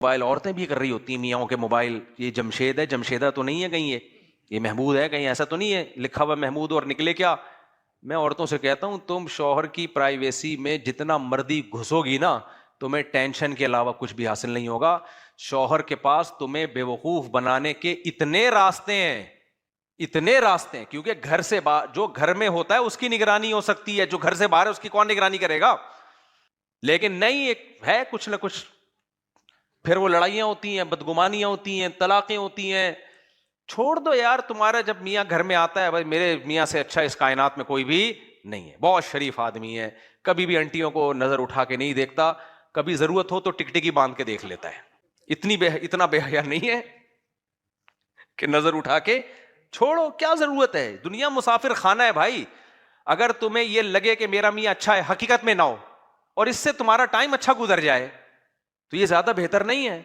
Mobile عورتیں بھی کر رہی ہوتی ہیں میاں کے موبائل. یہ جمشید ہے, جمشیدہ تو نہیں ہے کہیں, یہ محمود ہے کہیں, ایسا تو نہیں ہے لکھا ہوا محمود اور نکلے کیا. میں عورتوں سے کہتا ہوں تم شوہر کی پرائیویسی میں جتنا مرضی گھسو گی نا, تمہیں ٹینشن کے علاوہ کچھ بھی حاصل نہیں ہوگا. شوہر کے پاس تمہیں بے وقوف بنانے کے اتنے راستے ہیں, اتنے راستے ہیں, کیونکہ گھر سے باہر جو گھر میں ہوتا ہے اس کی نگرانی ہو سکتی ہے, جو گھر سے باہر ہے اس کی کون نگرانی کرے گا. لیکن نہیں, ایک ہے کچھ نہ کچھ, پھر وہ لڑائیاں ہوتی ہیں, بدگمانیاں ہوتی ہیں, طلاقیں ہوتی ہیں. چھوڑ دو یار, تمہارا جب میاں گھر میں آتا ہے, بھائی میرے میاں سے اچھا اس کائنات میں کوئی بھی نہیں ہے, بہت شریف آدمی ہے, کبھی بھی انٹیوں کو نظر اٹھا کے نہیں دیکھتا, کبھی ضرورت ہو تو ٹکٹکی باندھ کے دیکھ لیتا ہے. اتنا بے حیا نہیں ہے کہ نظر اٹھا کے. چھوڑو, کیا ضرورت ہے, دنیا مسافر خانہ ہے بھائی. اگر تمہیں یہ لگے کہ میرا میاں اچھا ہے, حقیقت میں نہ ہو, اور اس سے تمہارا ٹائم اچھا گزر جائے, تو یہ زیادہ بہتر نہیں ہے.